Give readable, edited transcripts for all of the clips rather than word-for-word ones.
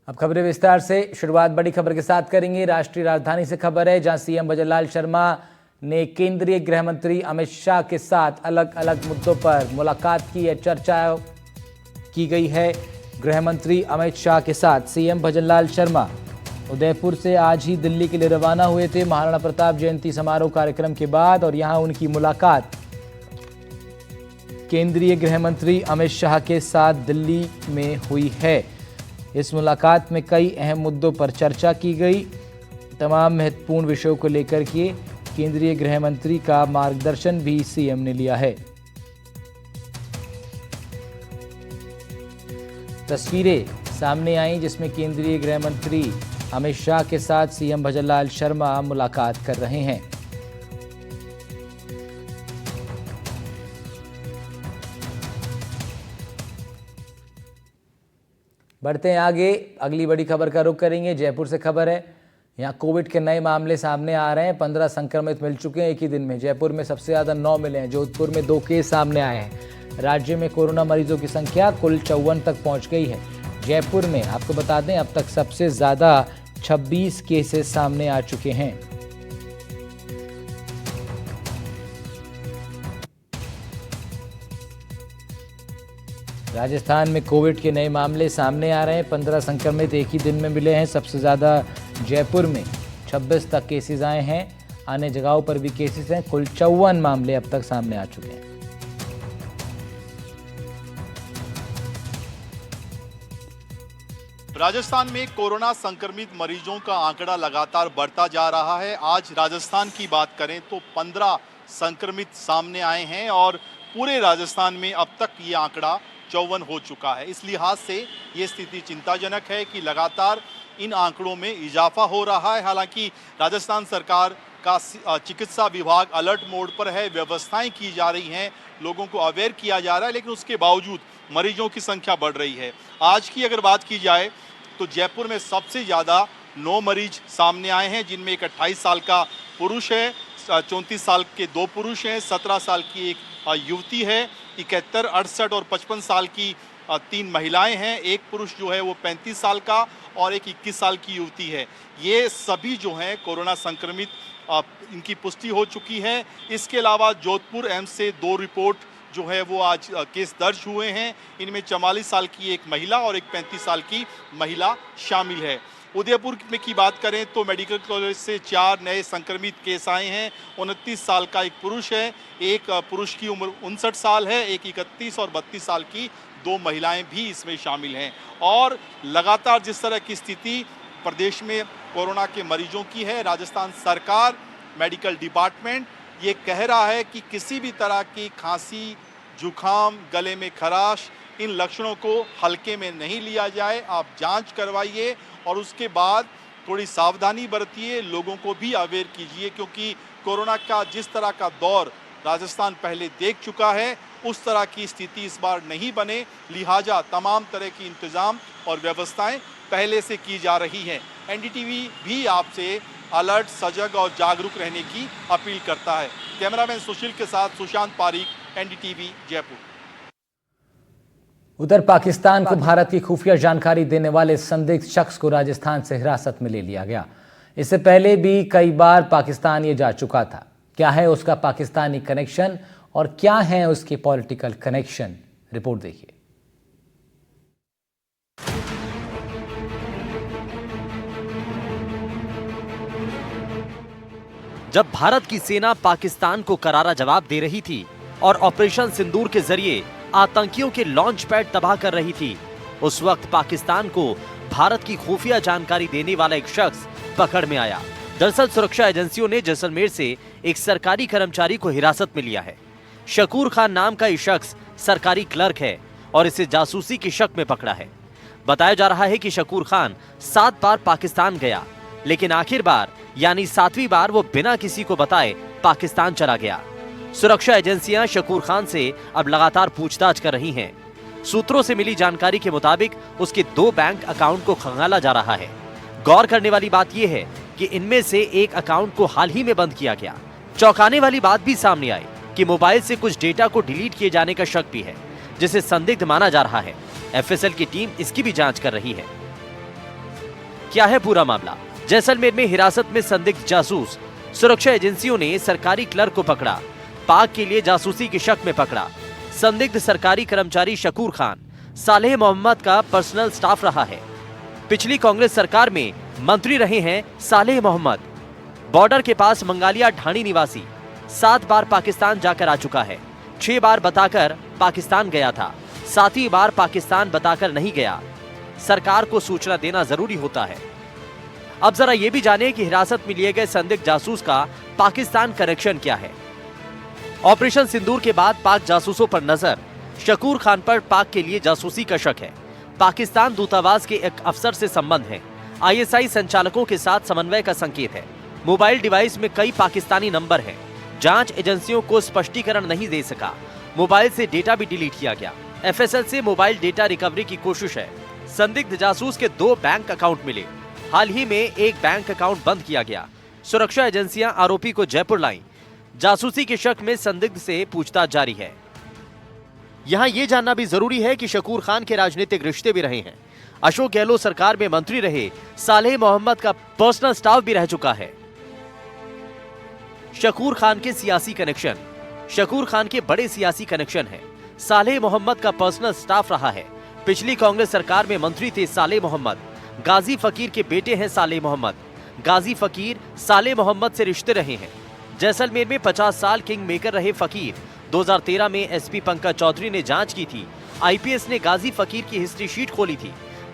अब खबरें विस्तार से। शुरुआत बड़ी खबर के साथ करेंगे। राष्ट्रीय राजधानी से खबर है, जहां सीएम भजनलाल शर्मा ने केंद्रीय गृह मंत्री अमित शाह के साथ अलग अलग मुद्दों पर मुलाकात की है। चर्चा की गई है। गृह मंत्री अमित शाह के साथ सीएम भजनलाल शर्मा उदयपुर से आज ही दिल्ली के लिए रवाना हुए थे महाराणा प्रताप जयंती समारोह कार्यक्रम के बाद, और यहां उनकी मुलाकात केंद्रीय गृह मंत्री अमित शाह के साथ दिल्ली में हुई है। इस मुलाकात में कई अहम मुद्दों पर चर्चा की गई। तमाम महत्वपूर्ण विषयों को लेकर के केंद्रीय गृह मंत्री का मार्गदर्शन भी सीएम ने लिया है। तस्वीरें सामने आई जिसमें केंद्रीय गृह मंत्री अमित शाह के साथ सीएम भजनलाल शर्मा मुलाकात कर रहे हैं। बढ़ते हैं आगे, अगली बड़ी खबर का रुख करेंगे। जयपुर से खबर है, यहाँ कोविड के नए मामले सामने आ रहे हैं। 15 संक्रमित मिल चुके हैं एक ही दिन में। जयपुर में सबसे ज़्यादा 9 मिले हैं। जोधपुर में 2 केस सामने आए हैं। राज्य में कोरोना मरीजों की संख्या कुल 54 तक पहुँच गई है। जयपुर में आपको बता दें, अब तक सबसे ज़्यादा 26 केसेस सामने आ चुके हैं। राजस्थान में कोविड के नए मामले सामने आ रहे हैं। 15 संक्रमित एक ही दिन में मिले हैं। सबसे ज़्यादा जयपुर में 26 तक केसेस आए हैं। अन्य जगहों पर भी केसेस हैं। कुल 54 मामले अब तक सामने आ चुके हैं। राजस्थान में कोरोना संक्रमित मरीजों का आंकड़ा लगातार बढ़ता जा रहा है। आज राजस्थान की बात करें तो 15 संक्रमित सामने आए हैं और पूरे राजस्थान में अब तक ये आंकड़ा 54 हो चुका है। इस लिहाज से ये स्थिति चिंताजनक है कि लगातार इन आंकड़ों में इजाफा हो रहा है। हालांकि राजस्थान सरकार का चिकित्सा विभाग अलर्ट मोड पर है, व्यवस्थाएं की जा रही हैं, लोगों को अवेयर किया जा रहा है, लेकिन उसके बावजूद मरीजों की संख्या बढ़ रही है। आज की अगर बात की जाए तो जयपुर में सबसे ज़्यादा 9 मरीज सामने आए हैं, जिनमें एक 28 साल का पुरुष है, 34 साल के 2 पुरुष हैं, 17 साल की एक युवती है, 71, 68 और 55 साल की 3 महिलाएं हैं। एक पुरुष जो है वो 35 साल का और एक 21 साल की युवती है। ये सभी जो हैं कोरोना संक्रमित, इनकी पुष्टि हो चुकी है। इसके अलावा जोधपुर एम्स से 2 रिपोर्ट जो है वो आज केस दर्ज हुए हैं। इनमें 44 साल की एक महिला और एक 35 साल की महिला शामिल है। उदयपुर में की बात करें तो मेडिकल कॉलेज से 4 नए संक्रमित केस आए हैं। 29 साल का एक पुरुष है, एक पुरुष की उम्र 59 साल है, एक 31 और 32 साल की 2 महिलाएं भी इसमें शामिल हैं। और लगातार जिस तरह की स्थिति प्रदेश में कोरोना के मरीजों की है, राजस्थान सरकार, मेडिकल डिपार्टमेंट ये कह रहा है कि किसी भी तरह की खांसी, जुखाम, गले में खराश, इन लक्षणों को हल्के में नहीं लिया जाए। आप जांच करवाइए और उसके बाद थोड़ी सावधानी बरतिए, लोगों को भी अवेयर कीजिए, क्योंकि कोरोना का जिस तरह का दौर राजस्थान पहले देख चुका है उस तरह की स्थिति इस बार नहीं बने। लिहाजा तमाम तरह की इंतजाम और व्यवस्थाएं पहले से की जा रही हैं। एनडीटीवी भी आपसे अलर्ट, सजग और जागरूक रहने की अपील करता है। कैमरामैन सुशील के साथ सुशांत पारीक, एनडीटीवी जयपुर। उधर पाकिस्तान को भारत की खुफिया जानकारी देने वाले संदिग्ध शख्स को राजस्थान से हिरासत में ले लिया गया। इससे पहले भी कई बार पाकिस्तान ये जा चुका था। क्या है उसका पाकिस्तानी कनेक्शन और क्या है उसके पॉलिटिकल कनेक्शन, रिपोर्ट देखिए। जब भारत की सेना पाकिस्तान को करारा जवाब दे रही थी और ऑपरेशन सिंदूर के जरिए आतंकियों के लॉन्च पैड तबाह कर रही थी, उस वक्त पाकिस्तान को भारत की खुफिया जानकारी देने वाला एक शख्स पकड़ में आया। दरअसल सुरक्षा एजेंसियों ने जैसलमेर से एक सरकारी कर्मचारी को हिरासत में लिया है। शकूर खान नाम का ये शख्स सरकारी क्लर्क है और इसे जासूसी के शक में पकड़ा है। बताया जा रहा है कि शकूर खान 7 बार पाकिस्तान गया, लेकिन आखिर बार यानी 7वीं बार वो बिना किसी को बताए पाकिस्तान चला गया। सुरक्षा एजेंसियां शकूर खान से अब लगातार पूछताछ कर रही हैं। सूत्रों से मिली जानकारी के मुताबिक उसके 2 बैंक अकाउंट को खंगाला जा रहा है। गौर करने वाली बात यह है कि इनमें से एक अकाउंट को हाल ही में बंद किया गया। चौंकाने वाली बात भी सामने आई कि मोबाइल से कुछ डेटा को डिलीट किए जाने का शक भी है, जिसे संदिग्ध माना जा रहा है। एफएसएल की टीम इसकी भी जांच कर रही है। क्या है पूरा मामला? जैसलमेर में हिरासत में संदिग्ध जासूस, सुरक्षा एजेंसियों ने सरकारी क्लर्क को पकड़ा, पाक के लिए जासूसी के शक में पकड़ा। संदिग्ध सरकारी कर्मचारी शकूर खान सालेह मोहम्मद का पर्सनल स्टाफ रहा है। पिछली कांग्रेस सरकार में मंत्री रहे हैं सालेह मोहम्मद। बॉर्डर के पास मंगालिया ढाणी निवासी, 7 बार पाकिस्तान जाकर आ चुका है। 6 बार बताकर पाकिस्तान गया था, 7वीं बार पाकिस्तान बताकर नहीं गया। सरकार को सूचना देना जरूरी होता है। अब जरा ये भी जाने कि हिरासत में लिए गए संदिग्ध जासूस का पाकिस्तान कनेक्शन क्या है। ऑपरेशन सिंदूर के बाद पाक जासूसों पर नजर। शकूर खान पर पाक के लिए जासूसी का शक है। पाकिस्तान दूतावास के एक अफसर से संबंध है। आईएसआई संचालकों के साथ समन्वय का संकेत है। मोबाइल डिवाइस में कई पाकिस्तानी नंबर हैं। जांच एजेंसियों को स्पष्टीकरण नहीं दे सका। मोबाइल से डेटा भी डिलीट किया गया। एफएसएल से मोबाइल डेटा रिकवरी की कोशिश है। संदिग्ध जासूस के 2 बैंक अकाउंट मिले। हाल ही में एक बैंक अकाउंट बंद किया गया। सुरक्षा एजेंसियां आरोपी को जयपुर लाई। जासूसी के शक में संदिग्ध से पूछताछ जारी है। यहां यह जानना भी जरूरी है कि शकूर खान के राजनीतिक रिश्ते भी रहे हैं। अशोक गहलोत सरकार में मंत्री रहे सालेह मोहम्मद का पर्सनल स्टाफ भी रह चुका है। शकूर खान के सियासी कनेक्शन। शकूर खान के बड़े सियासी कनेक्शन हैं। सालेह मोहम्मद का पर्सनल स्टाफ रहा है। पिछली कांग्रेस सरकार में मंत्री थे सालेह मोहम्मद। गाजी फकीर के बेटे हैं सालेह मोहम्मद। गाजी फकीर सालेह मोहम्मद से रिश्ते रहे हैं। जैसलमेर में 50 साल किंग मेकर रहे फकीर। 2013 में एसपी पंकज चौधरी ने जांच की थी। आईपीएस ने गाजी फकीर की हिस्ट्री शीट खोली थी।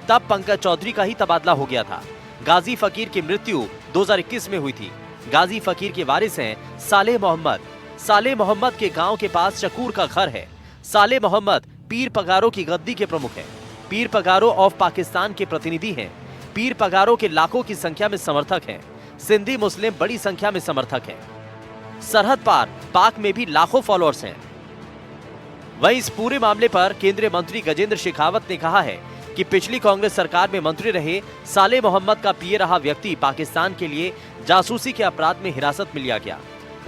तब पंकज चौधरी का ही तबादला हो गया था। गाजी फकीर की मृत्यु 2021 में हुई थी। गाजी फकीर के वारिस हैं सालेह मोहम्मद। सालेह मोहम्मद के गांव के पास शकूर का घर है। सालेह मोहम्मद पीर पगारों की गद्दी के प्रमुख हैं। पीर पगारों ऑफ पाकिस्तान के प्रतिनिधि हैं। पीर पगारों के लाखों की संख्या में समर्थक हैं। सिंधी मुस्लिम बड़ी संख्या में समर्थक हैं। सरहद पार पाक में भी लाखों फॉलोअर्स हैं। वहीं इस पूरे मामले पर केंद्रीय मंत्री गजेंद्र शेखावत ने कहा है कि पिछली कांग्रेस सरकार में मंत्री रहे सालेह मोहम्मद का पीए रहा व्यक्ति पाकिस्तान के लिए जासूसी के अपराध में हिरासत में लिया गया।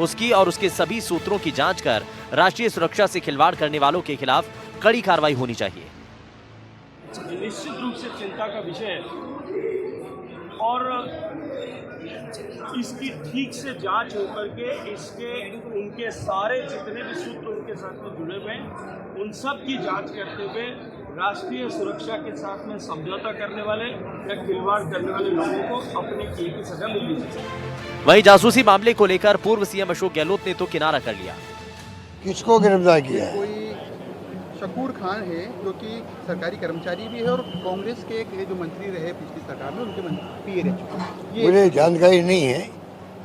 उसकी और उसके सभी सूत्रों की जांच कर राष्ट्रीय सुरक्षा से खिलवाड़ करने वालों के खिलाफ कड़ी कार्रवाई होनी चाहिए। निश्चित रूप से चिंता का विषय है और इसकी ठीक से जांच होकर के उनके सारे जितने भी सूत्र उनके साथ में जुड़े हुए हैं उन सब की जांच करते हुए राष्ट्रीय सुरक्षा के साथ में समझौता करने वाले या खिलवाड़ करने वाले लोगों को अपने किए की सजा मिलनी चाहिए। वहीं जासूसी मामले को लेकर पूर्व सीएम अशोक गहलोत ने तो किनारा कर लिया। किसको गिरफ्तार किया है? कोई शकूर खान है जो कि सरकारी कर्मचारी भी है और कांग्रेस के एक जो मंत्री रहे पिछली सरकार में उनके पीए रह चुके हैं। मुझे जानकारी नहीं है,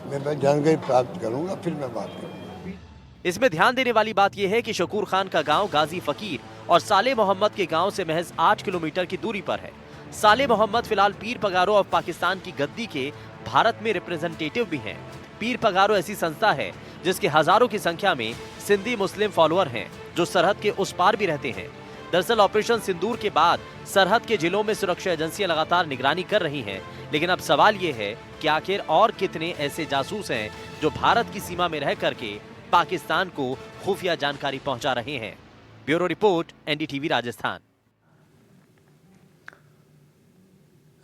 मैं जानकारी प्राप्त करूंगा फिर मैं बात करूंगा। इसमें ध्यान देने वाली बात यह है कि शकूर खान का गांव गाजी फकीर और सालेह मोहम्मद के गांव से महज 8 किलोमीटर की दूरी पर है। सालेह मोहम्मद फिलहाल पीर पगारों ऑफ पाकिस्तान की गद्दी के भारत में रिप्रेजेंटेटिव भी हैं। पीर पगारों ऐसी संस्था है जिसके हजारों की संख्या में सिंधी मुस्लिम फॉलोअर हैं जो सरहद के उस पार भी रहते हैं। दरअसल ऑपरेशन सिंदूर के बाद सरहद के जिलों में सुरक्षा एजेंसियां लगातार निगरानी कर रही हैं, लेकिन अब सवाल ये है कि आखिर और कितने ऐसे जासूस हैं जो भारत की सीमा में रह करके पाकिस्तान को खुफिया जानकारी पहुंचा रहे हैं। Bureau report, NDTV Rajasthan.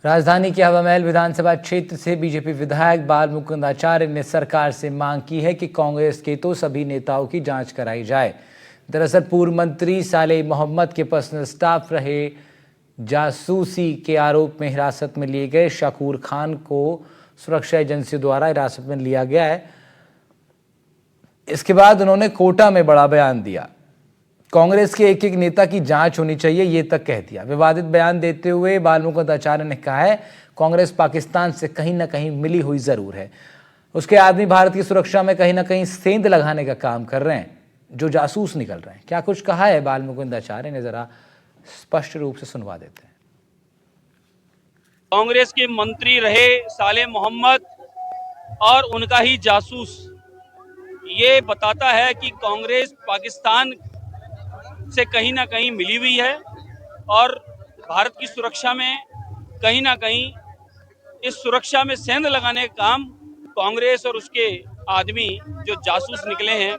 राजधानी के हवा महल विधानसभा क्षेत्र से बीजेपी विधायक बाल मुकुंद आचार्य ने सरकार से मांग की है कि कांग्रेस के तो सभी नेताओं की जांच कराई जाए। दरअसल पूर्व मंत्री सालेह मोहम्मद के पर्सनल स्टाफ रहे जासूसी के आरोप में हिरासत में लिए गए शकूर खान को सुरक्षा एजेंसियों द्वारा हिरासत में लिया गया है। इसके बाद उन्होंने कोटा में बड़ा बयान दिया। कांग्रेस के एक एक नेता की जांच होनी चाहिए, ये तक कह दिया। विवादित बयान देते हुए बाल मुकुंद आचार्य ने कहा है कांग्रेस पाकिस्तान से कहीं ना कहीं मिली हुई जरूर है। उसके आदमी भारत की सुरक्षा में कहीं ना कहीं सेंध लगाने का काम कर रहे हैं, जो जासूस निकल रहे हैं। क्या कुछ कहा है बाल मुकुंद आचार्य ने, जरा स्पष्ट रूप से सुनवा देते हैं। कांग्रेस के मंत्री रहे सालेह मोहम्मद और उनका ही जासूस, ये बताता है कि कांग्रेस पाकिस्तान से कहीं ना कहीं मिली हुई है और भारत की सुरक्षा में कहीं ना कहीं इस सुरक्षा में सेंध लगाने का काम कांग्रेस और उसके आदमी जो जासूस निकले हैं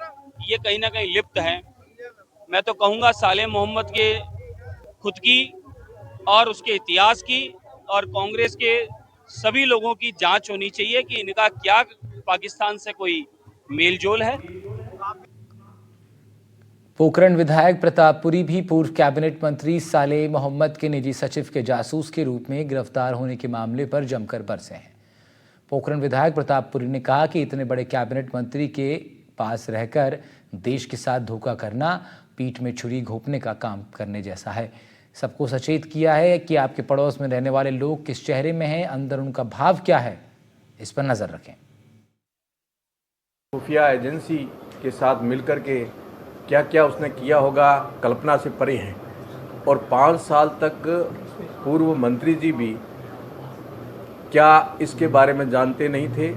ये कहीं ना कहीं लिप्त हैं। मैं तो कहूँगा सालेह मोहम्मद के खुद की और उसके इतिहास की और कांग्रेस के सभी लोगों की जांच होनी चाहिए कि इनका क्या पाकिस्तान से कोई मेलजोल है। पोखरण विधायक प्रतापपुरी भी पूर्व कैबिनेट मंत्री सालेह मोहम्मद के निजी सचिव के जासूस के रूप में गिरफ्तार होने के मामले पर जमकर बरसे हैं। पोखरण विधायक प्रतापपुरी ने कहा कि इतने बड़े कैबिनेट मंत्री के पास रहकर देश के साथ धोखा करना पीठ में छुरी घोंपने का काम करने जैसा है। सबको सचेत किया है कि आपके पड़ोस में रहने वाले लोग किस चेहरे में हैं, अंदर उनका भाव क्या है, इस पर नजर रखें। खुफिया एजेंसी के साथ मिलकर के क्या क्या उसने किया होगा कल्पना से परे है। और 5 साल तक पूर्व मंत्री जी भी क्या इसके बारे में जानते नहीं थे।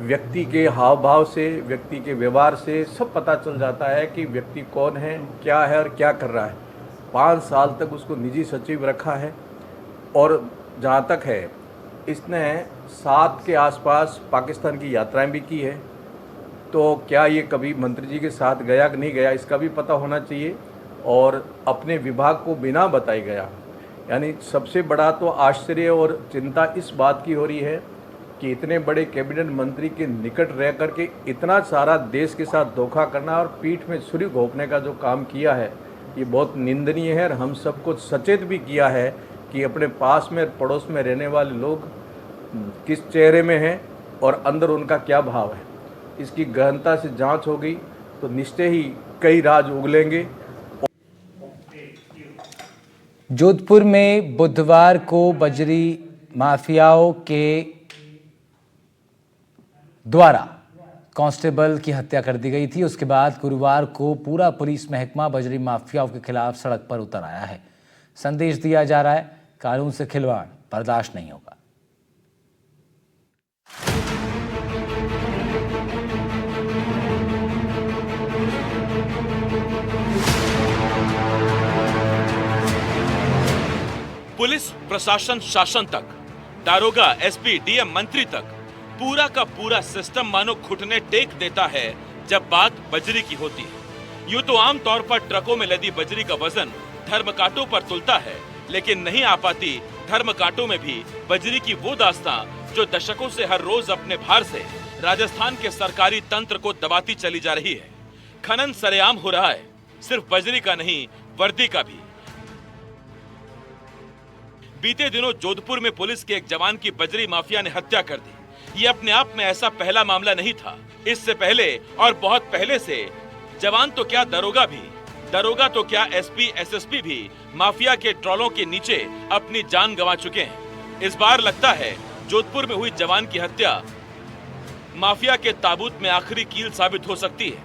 व्यक्ति के हाव भाव से, व्यक्ति के व्यवहार से सब पता चल जाता है कि व्यक्ति कौन है, क्या है और क्या कर रहा है। 5 साल तक उसको निजी सचिव रखा है। और जहाँ तक है, इसने 7 के आसपास पाकिस्तान की यात्राएं भी की है। तो क्या ये कभी मंत्री जी के साथ गया कि नहीं गया, इसका भी पता होना चाहिए। और अपने विभाग को बिना बताए गया, यानी सबसे बड़ा तो आश्चर्य और चिंता इस बात की हो रही है कि इतने बड़े कैबिनेट मंत्री के निकट रह कर के इतना सारा देश के साथ धोखा करना और पीठ में छुरी घोंपने का जो काम किया है, ये बहुत निंदनीय है। और हम सबको सचेत भी किया है कि अपने पास में पड़ोस में रहने वाले लोग किस चेहरे में हैं और अंदर उनका क्या भाव है। इसकी गहनता से जांच होगी तो निश्चय ही कई राज उगलेंगे। जोधपुर में बुधवार को बजरी माफियाओं के द्वारा कांस्टेबल की हत्या कर दी गई थी। उसके बाद गुरुवार को पूरा पुलिस महकमा बजरी माफियाओं के खिलाफ सड़क पर उतर आया है। संदेश दिया जा रहा है, कानून से खिलवाड़ बर्दाश्त नहीं होगा। पुलिस प्रशासन शासन तक, दारोगा एसपी डीएम मंत्री तक, पूरा का पूरा सिस्टम मानो घुटने टेक देता है जब बात बजरी की होती है। यूं तो आम तौर पर ट्रकों में लदी बजरी का वजन धर्मकांटों पर तुलता है, लेकिन नहीं आ पाती धर्मकांटों में भी बजरी की वो दास्तां जो दशकों से हर रोज अपने भार से राजस्थान के सरकारी तंत्र को दबाती चली जा रही है। खनन सरेआम हो रहा है, सिर्फ बजरी का नहीं, वर्दी का भी। बीते दिनों जोधपुर में पुलिस के एक जवान की बजरी माफिया ने हत्या कर दी। ये अपने आप में ऐसा पहला मामला नहीं था। इससे पहले और बहुत पहले से जवान तो क्या दरोगा तो क्या एसपी एसएसपी भी माफिया के ट्रॉलों के नीचे अपनी जान गंवा चुके हैं। इस बार लगता है जोधपुर में हुई जवान की हत्या माफिया के ताबूत में आखिरी कील साबित हो सकती है।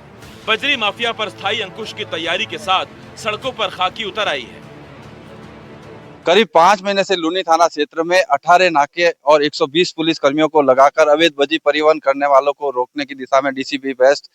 बजरी माफिया पर स्थायी अंकुश की तैयारी के साथ सड़कों पर खाकी उतर आई है। करीब 5 महीने से लूनी थाना क्षेत्र में 18 नाके और 120 पुलिस कर्मियों को लगाकर अवैध बजरी परिवहन करने वालों को रोकने की दिशा में डीसीपी वेस्ट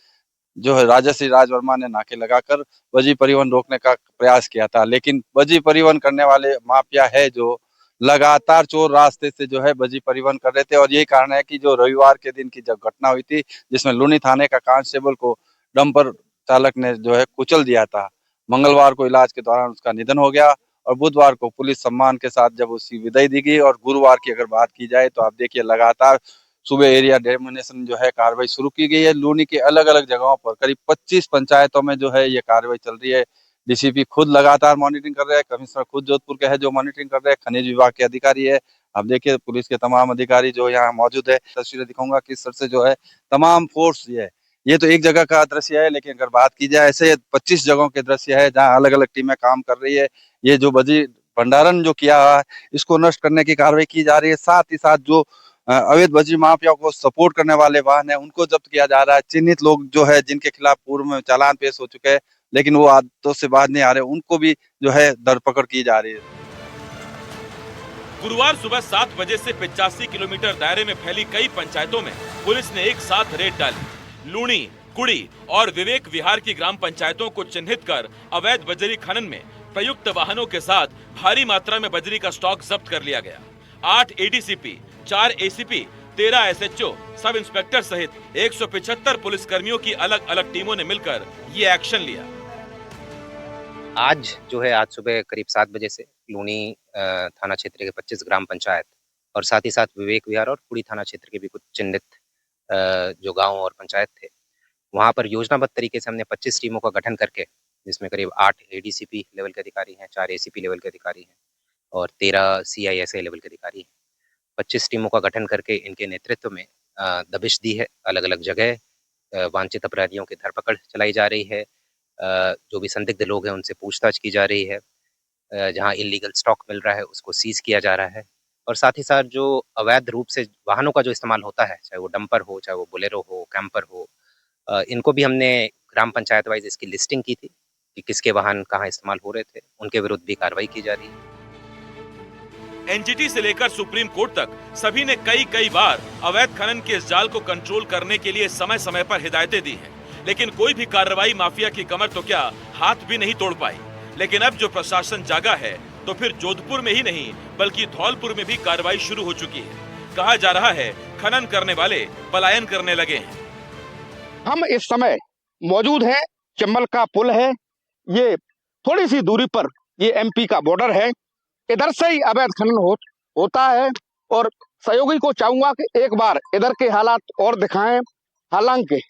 जो है राजश्री राज वर्मा ने नाके लगाकर बजरी परिवहन रोकने का प्रयास किया था। लेकिन बजरी परिवहन करने वाले माफिया है जो लगातार चोर रास्ते से जो है बजरी परिवहन कर रहे थे। और यही कारण है कि जो रविवार के दिन की जब घटना हुई थी, जिसमें लूनी थाने का कांस्टेबल को डंपर चालक ने जो है कुचल दिया था, मंगलवार को इलाज के दौरान उसका निधन हो गया। और बुधवार को पुलिस सम्मान के साथ जब उसकी विदाई दी गई। और गुरुवार की अगर बात की जाए तो आप देखिए लगातार सुबह एरिया डेमोनेशन जो है कार्रवाई शुरू की गई है। लूनी के अलग अलग जगहों पर करीब 25 पंचायतों में जो है ये कार्रवाई चल रही है। डीसीपी खुद लगातार मॉनिटरिंग कर रहे हैं, कमिश्नर खुद जोधपुर के है जो मॉनिटरिंग कर रहे हैं, खनिज विभाग के अधिकारी है। आप देखिए पुलिस के तमाम अधिकारी जो यहाँ मौजूद है। तस्वीरें दिखाऊंगा किस तरह से जो है तमाम फोर्स ये तो एक जगह का दृश्य है, लेकिन अगर बात की जाए ऐसे 25 जगहों के दृश्य है जहाँ अलग अलग टीमें काम कर रही है। ये जो बजरी भंडारण जो किया है इसको नष्ट करने की कार्रवाई की जा रही है। साथ ही साथ जो अवैध बजरी माफिया को सपोर्ट करने वाले वाहन है उनको जब्त किया जा रहा है। चिन्हित लोग जो है जिनके खिलाफ पूर्व में चालान पेश हो चुके हैं लेकिन वो आदतों से बाहर नहीं आ रहे, उनको भी जो है धरपकड़ की जा रही है। गुरुवार सुबह 7 बजे से 85 किलोमीटर दायरे में फैली कई पंचायतों में पुलिस ने एक साथ रेड डाली। लूनी, कुड़ी और विवेक विहार की ग्राम पंचायतों को चिन्हित कर अवैध बजरी खनन में प्रयुक्त वाहनों के साथ भारी मात्रा में बजरी का स्टॉक जब्त कर लिया गया। 8 ADCP, 4 ACP, 13 SHO, sub inspector सहित 175 पुलिस कर्मियों की अलग अलग टीमों ने मिलकर ये एक्शन लिया। आज सुबह करीब 7 बजे से लूनी थाना क्षेत्र के 25 ग्राम पंचायत और साथ ही साथ विवेक विहार और कुड़ी थाना क्षेत्र के भी कुछ चिन्हित जो गांव और पंचायत थे, वहां पर योजनाबद्ध तरीके से हमने 25 टीमों का गठन करके, जिसमें करीब 8 एडीसीपी लेवल के अधिकारी हैं, 4 एसीपी लेवल के अधिकारी हैं और 13 सीआईएसआई लेवल के अधिकारी हैं। 25 टीमों का गठन करके इनके नेतृत्व में दबिश दी है। अलग अलग जगह वांछित अपराधियों की धरपकड़ चलाई जा रही है। जो भी संदिग्ध लोग हैं उनसे पूछताछ की जा रही है। जहां इलीगल स्टॉक मिल रहा है उसको सीज किया जा रहा है। और साथ ही साथ जो अवैध रूप से वाहनों का जो इस्तेमाल होता है, चाहे वो डंपर हो, चाहे वो बोलेरो हो, कैंपर हो, इनको भी हमने ग्राम पंचायत वाइज इसकी लिस्टिंग की थी कि किसके वाहन कहाँ इस्तेमाल हो रहे थे। उनके विरुद्ध भी कार्रवाई की जा रही है। एनजीटी से लेकर सुप्रीम कोर्ट तक सभी ने कई बार अवैध खनन के इस जाल को कंट्रोल करने के लिए समय समय पर हिदायतें दी हैं, लेकिन कोई भी कार्रवाई माफिया की कमर तो क्या हाथ भी नहीं तोड़ पाई। लेकिन अब जो प्रशासन जागा है तो फिर जोधपुर में ही नहीं बल्कि धौलपुर में भी कार्रवाई शुरू हो चुकी है। कहा जा रहा है खनन करने वाले पलायन करने लगे हैं। हम इस समय मौजूद हैं, चंबल का पुल है, ये थोड़ी सी दूरी पर ये एमपी का बॉर्डर है। इधर से ही अवैध खनन होता है और सहयोगी को चाहूंगा कि एक बार इधर के हालात और दिखाएं। हालांकि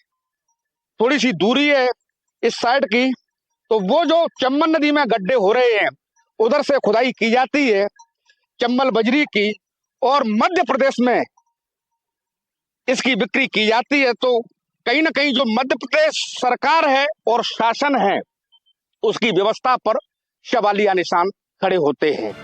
थोड़ी सी दूरी है इस साइड की, तो वो जो चंबल नदी में गड्ढे हो रहे हैं उधर से खुदाई की जाती है चंबल बजरी की, और मध्य प्रदेश में इसकी बिक्री की जाती है। तो कहीं ना कहीं जो मध्य प्रदेश सरकार है और शासन है उसकी व्यवस्था पर सवालिया निशान खड़े होते हैं।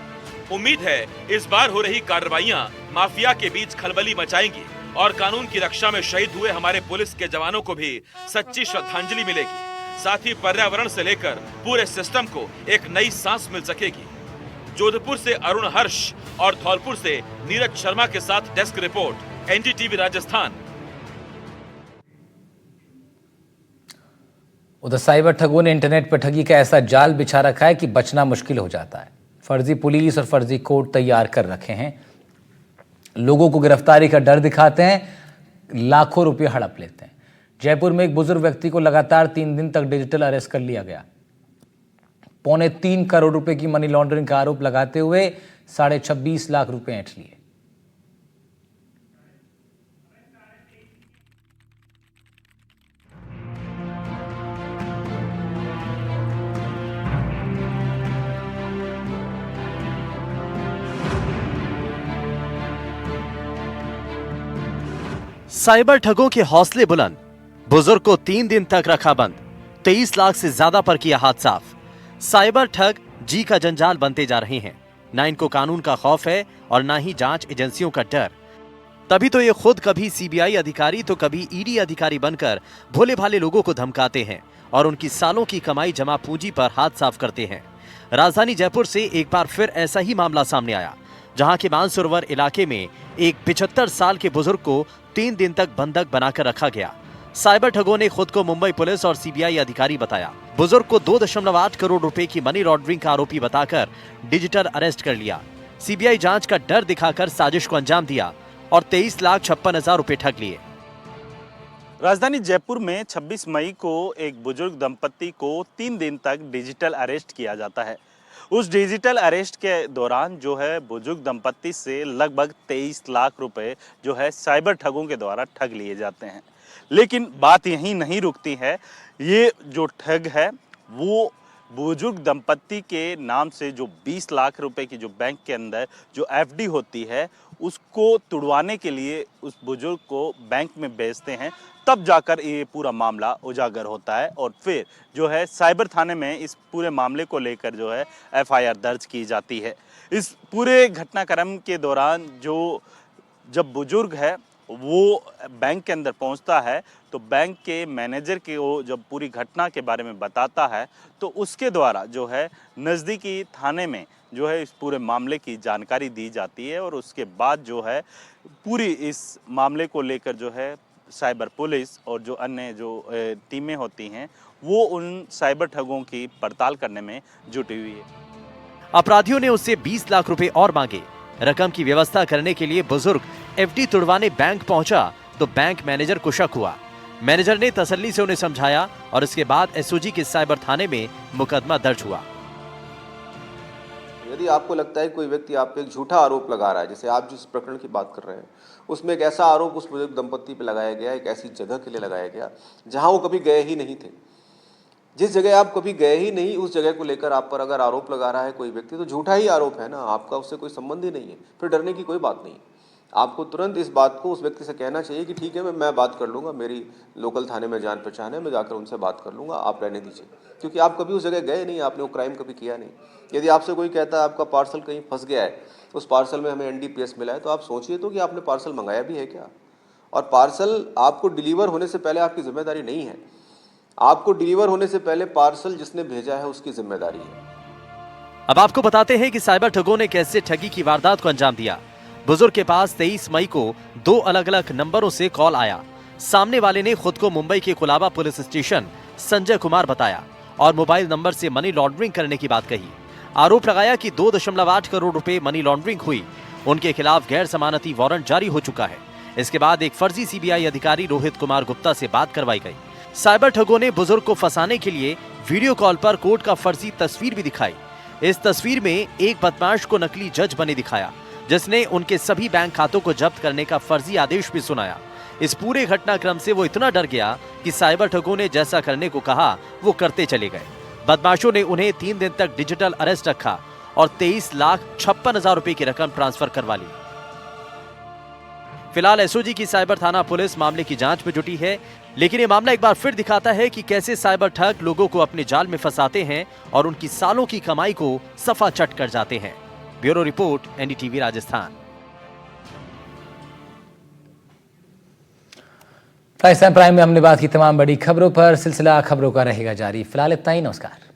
उम्मीद है इस बार हो रही कार्रवाइयां माफिया के बीच खलबली मचाएंगी और कानून की रक्षा में शहीद हुए हमारे पुलिस के जवानों को भी सच्ची श्रद्धांजलि मिलेगी। साथ ही पर्यावरण से लेकर पूरे सिस्टम को एक नई सांस मिल सकेगी। जोधपुर से अरुण हर्ष और धौलपुर से नीरज शर्मा के साथ डेस्क रिपोर्ट, एनडीटीवी राजस्थान। उधर साइबर ठगों ने इंटरनेट पर ठगी का ऐसा जाल बिछा रखा है कि बचना मुश्किल हो जाता है। फर्जी पुलिस और फर्जी कोर्ट तैयार कर रखे हैं, लोगों को गिरफ्तारी का डर दिखाते हैं, लाखों रुपए हड़प लेते हैं। जयपुर में एक बुजुर्ग व्यक्ति को लगातार 3 दिन तक डिजिटल अरेस्ट कर लिया गया। 3.25 करोड़ रुपए की मनी लॉन्ड्रिंग का आरोप लगाते हुए 26.5 लाख रुपए ऐंठ लिए। साइबर ठगों के हौसले बुलंद, बुजुर्ग को 3 दिन तक रखा बंद, 23 लाख से ज्यादा पर किया हाथ साफ। साइबर ठग जी का जंजाल बनते जा रहे हैं। ना इनको कानून का खौफ है और ना ही जांच एजेंसियों का डर। तभी तो ये खुद कभी सीबीआई अधिकारी तो कभी ईडी अधिकारी बनकर भोले भाले लोगों को धमकाते हैं और उनकी सालों की कमाई जमा पूंजी पर हाथ साफ करते हैं। राजधानी जयपुर से एक बार फिर ऐसा ही मामला सामने आया, जहां के मानसरोवर इलाके में एक 75 साल के बुजुर्ग को 3 दिन तक बंधक बनाकर रखा गया। साइबर ठगों ने खुद को मुंबई पुलिस और सीबीआई अधिकारी बताया। बुजुर्ग को 2.8 करोड़ रुपए की मनी लॉन्ड्रिंग का आरोपी बताकर डिजिटल अरेस्ट कर लिया। सीबीआई जांच का डर दिखाकर साजिश को अंजाम दिया और 23,56,000 रुपए ठग लिए। राजधानी जयपुर में 26 मई को एक बुजुर्ग दंपत्ति को 3 दिन तक डिजिटल अरेस्ट किया जाता है। उस डिजिटल अरेस्ट के दौरान जो है बुजुर्ग दंपत्ति से लगभग 23 लाख रुपए जो है साइबर ठगों के द्वारा ठग लिए जाते हैं। लेकिन बात यहीं नहीं रुकती है। ये जो ठग है वो बुजुर्ग दंपत्ति के नाम से जो 20 लाख रुपए की जो बैंक के अंदर जो एफडी होती है उसको तुड़वाने के लिए उस बुजुर्ग को बैंक में भेजते हैं। तब जाकर ये पूरा मामला उजागर होता है और फिर जो है साइबर थाने में इस पूरे मामले को लेकर जो है एफआईआर दर्ज की जाती है। इस पूरे घटनाक्रम के दौरान जब बुजुर्ग है वो बैंक के अंदर पहुंचता है तो बैंक के मैनेजर के वो जब पूरी घटना के बारे में बताता है तो उसके द्वारा जो है नज़दीकी थाने में जो है इस पूरे मामले की जानकारी दी जाती है और उसके बाद जो है पूरी इस मामले को लेकर जो है साइबर पुलिस और जो अन्य जो टीमें होती हैं वो उन साइबर ठगों की पड़ताल करने में जुटी हुई है। अपराधियों ने उससे 20 लाख रुपए और मांगे। रकम की व्यवस्था करने के लिए बुजुर्ग एफडी तुड़वाने बैंक पहुंचा तो बैंक मैनेजर को शक हुआ। मैनेजर ने तसल्ली से उन्हें समझाया और इसके बाद एसओजी के साइबर थाने में मुकदमा दर्ज हुआ। यदि आपको लगता है कोई व्यक्ति आप पे एक झूठा आरोप लगा रहा है, जैसे आप जिस प्रकरण की बात कर रहे हैं उसमें एक ऐसा आरोप उस बुजुर्ग दंपत्ति पे लगाया गया, एक ऐसी जगह के लिए लगाया गया जहां वो कभी गए ही नहीं थे। जिस जगह आप कभी गए ही नहीं उस जगह को लेकर आप पर अगर आरोप लगा रहा है कोई व्यक्ति, तो झूठा ही आरोप है ना, आपका उससे कोई संबंध ही नहीं है, फिर डरने की कोई बात नहीं। आपको तुरंत इस बात को उस व्यक्ति से कहना चाहिए कि ठीक है मैं बात कर लूँगा, मेरी लोकल थाने में जान पहचान है, मैं जाकर उनसे बात कर लूँगा, आप रहने दीजिए, क्योंकि आप कभी उस जगह गए नहीं, आपने वो क्राइम कभी किया नहीं। यदि आपसे कोई कहता है आपका पार्सल कहीं फंस गया है, उस पार्सल में हमें NDPS मिला है, तो आप सोचिए तो कि आपने पार्सल मंगाया भी है क्या, और पार्सल आपको डिलीवर होने से पहले आपकी जिम्मेदारी नहीं है। आपको डिलीवर होने से पहले पार्सल जिसने भेजा है उसकी जिम्मेदारी है। अब आपको बताते हैं कि साइबर ठगों ने कैसे ठगी की वारदात को अंजाम दिया। बुजुर्ग के पास 23 मई को 2 अलग-अलग नंबरों से कॉल आया। सामने वाले ने खुद को मुंबई के कुलाबा पुलिस स्टेशन संजय कुमार बताया और मोबाइल नंबर से मनी लॉन्ड्रिंग करने की बात कही। आरोप लगाया कि 2.8 करोड़ रुपए मनी लॉन्ड्रिंग हुई। उनके खिलाफ गैर जमानती वारंट जारी हो चुका है। इसके बाद एक फर्जी CBI अधिकारी रोहित कुमार गुप्ता से बात करवाई गई। साइबर ठगों ने बुजुर्ग को फंसाने के लिए वीडियो कॉल पर कोर्ट का फर्जी तस्वीर भी दिखाई। इस तस्वीर में एक बदमाश को नकली जज बने दिखाया, जिसने उनके सभी बैंक खातों को जब्त करने का फर्जी आदेश भी सुनाया। इस पूरे घटनाक्रम से वो इतना डर गया कि साइबर ठगों ने जैसा करने को कहा वो करते चले गए। बदमाशों ने उन्हें 3 दिन तक डिजिटल अरेस्ट रखा और 23,56,000 रुपए की रकम ट्रांसफर करवा ली। फिलहाल SOG की साइबर थाना पुलिस मामले की जांच में जुटी है, लेकिन ये मामला एक बार फिर दिखाता है कि कैसे साइबर ठग लोगों को अपने जाल में फंसाते हैं और उनकी सालों की कमाई को सफा चट कर जाते हैं। Bureau report, NDTV Rajasthan. Prime में हमने बात की तमाम बड़ी खबरों पर। सिलसिला खबरों का रहेगा जारी। फिलहाल इतना ही, नमस्कार।